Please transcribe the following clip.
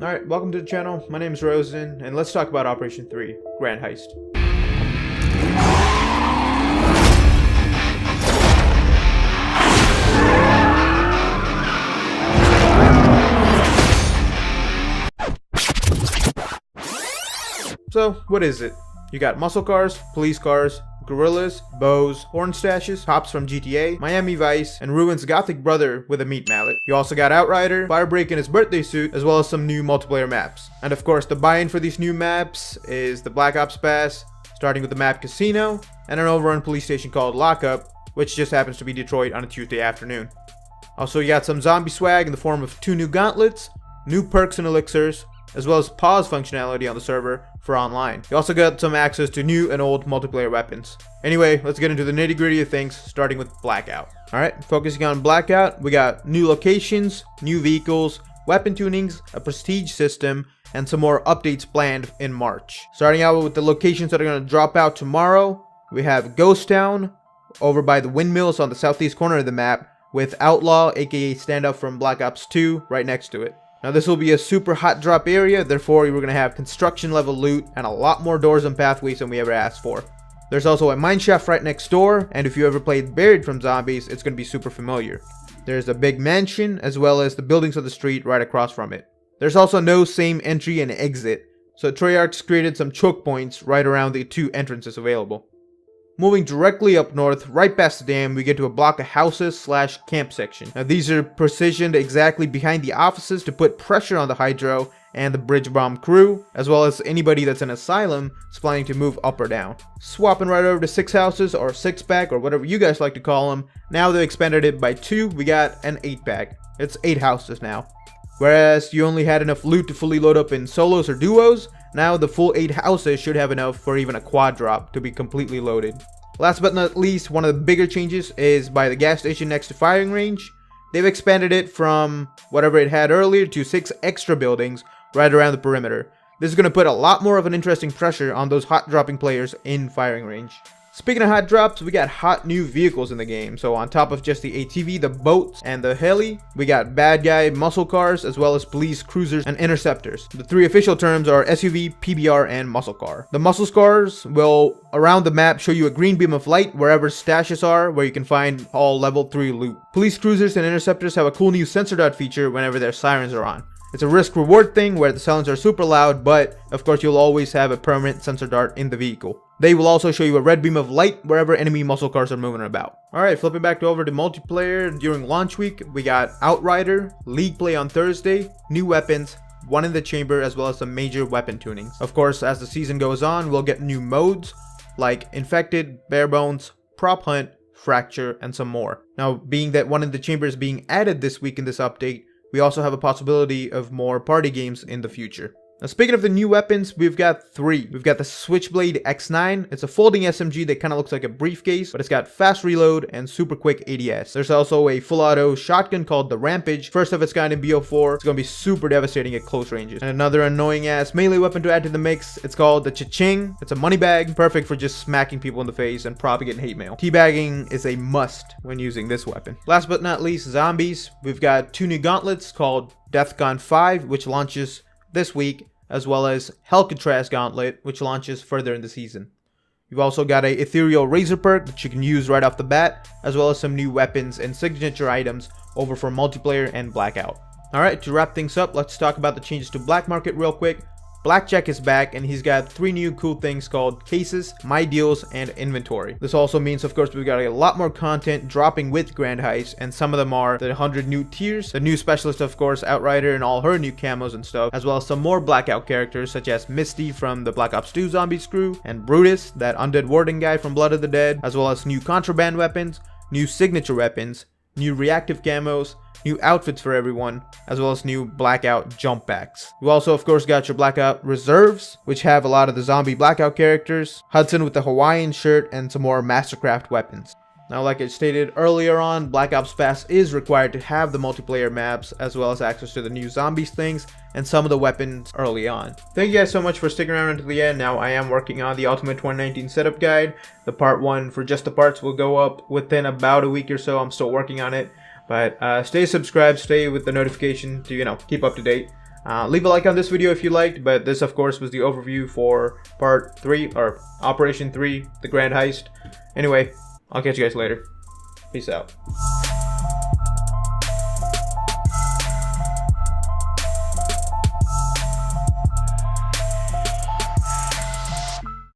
Alright, welcome to the channel. My name is Rosen, and let's talk about Operation 3, Grand Heist. So, what is it? You got muscle cars, police cars, gorillas, bows, horn stashes, cops from GTA, Miami Vice, and Ruin's gothic brother with a meat mallet. You also got Outrider, Firebreak in his birthday suit, as well as some new multiplayer maps. And of course, the buy-in for these new maps is the Black Ops Pass, starting with the map Casino, and an overrun police station called Lockup, which just happens to be Detroit on a Tuesday afternoon. Also, you got some zombie swag in the form of 2 new gauntlets, new perks and elixirs, as well as pause functionality on the server for online. You also got some access to new and old multiplayer weapons. Anyway, let's get into the nitty gritty of things, starting with Blackout. Alright, focusing on Blackout, we got new locations, new vehicles, weapon tunings, a prestige system, and some more updates planned in March. Starting out with the locations that are going to drop out tomorrow, we have Ghost Town, over by the windmills on the southeast corner of the map, with Outlaw, aka Standoff from Black Ops 2, right next to it. Now this will be a super hot drop area, therefore we're going to have construction level loot and a lot more doors and pathways than we ever asked for. There's also a mineshaft right next door, and if you ever played Buried from Zombies, it's going to be super familiar. There's a big mansion, as well as the buildings on the street right across from it. There's also no same entry and exit, so Treyarch's created some choke points right around the 2 entrances available. Moving directly up north, right past the dam, we get to a block of houses / camp section. Now these are positioned exactly behind the offices to put pressure on the Hydro and the bridge bomb crew, as well as anybody that's in asylum is planning to move up or down. Swapping right over to 6 houses, or 6-pack, or whatever you guys like to call them. Now they expanded it by 2, we got an 8-pack. It's 8 houses now. Whereas you only had enough loot to fully load up in solos or duos, now the full 8 houses should have enough for even a quad drop to be completely loaded. Last but not least, one of the bigger changes is by the gas station next to firing range. They've expanded it from whatever it had earlier to 6 extra buildings right around the perimeter. This is going to put a lot more of an interesting pressure on those hot dropping players in firing range. Speaking of hot drops, we got hot new vehicles in the game. So on top of just the ATV, the boats, and the heli, we got bad guy muscle cars, as well as police cruisers and interceptors. The 3 official terms are SUV, PBR, and muscle car. The muscle cars will, around the map, show you a green beam of light wherever stashes are, where you can find all level 3 loot. Police cruisers and interceptors have a cool new sensor dot feature whenever their sirens are on. It's a risk-reward thing where the sounds are super loud, but of course you'll always have a permanent sensor dart in the vehicle. They will also show you a red beam of light wherever enemy muscle cars are moving about. Alright, flipping back over to multiplayer, during launch week, we got Outrider, League Play on Thursday, new weapons, 1 in the chamber, as well as some major weapon tunings. Of course, as the season goes on, we'll get new modes, like Infected, Bare Bones, Prop Hunt, Fracture, and some more. Now, being that 1 in the chamber is being added this week in this update, we also have a possibility of more party games in the future. Now speaking of the new weapons, we've got 3. We've got the Switchblade X9. It's a folding SMG that kind of looks like a briefcase, but it's got fast reload and super quick ADS. There's also a full auto shotgun called the Rampage, first of its kind in BO4. It's going to be super devastating at close ranges. And another annoying ass melee weapon to add to the mix, it's called the Cha-Ching. It's a money bag, perfect for just smacking people in the face and propagating hate mail. Teabagging is a must when using this weapon. Last but not least, zombies. We've got 2 new gauntlets called DEFCON 5, which launches this week, as well as Helcatraz Gauntlet, which launches further in the season. You've also got a Ethereal Razor perk that you can use right off the bat, as well as some new weapons and signature items over for multiplayer and Blackout. Alright, to wrap things up, let's talk about the changes to Black Market real quick. Blackjack is back, and he's got 3 new cool things called Cases, My Deals, and Inventory. This also means, of course, we've got a lot more content dropping with Grand Heist, and some of them are the 100 new tiers, the new specialist, of course, Outrider and all her new camos and stuff, as well as some more Blackout characters such as Misty from the Black Ops 2 Zombies crew, and Brutus, that undead warden guy from Blood of the Dead, as well as new contraband weapons, new signature weapons, new reactive camos, new outfits for everyone, as well as new Blackout jump packs. You also, of course, got your Blackout reserves, which have a lot of the zombie Blackout characters, Hudson with the Hawaiian shirt, and some more Mastercraft weapons. Now, like I stated earlier on, Black Ops Pass is required to have the multiplayer maps, as well as access to the new zombies things, and some of the weapons early on. Thank you guys so much for sticking around until the end. Now, I am working on the Ultimate 2019 Setup Guide. The part 1 for just the parts will go up within about a week or so. I'm still working on it. But stay subscribed, stay with the notification to, keep up to date. Leave a like on this video if you liked, but this of course was the overview for part 3, or Operation 3, the Grand Heist. Anyway, I'll catch you guys later. Peace out.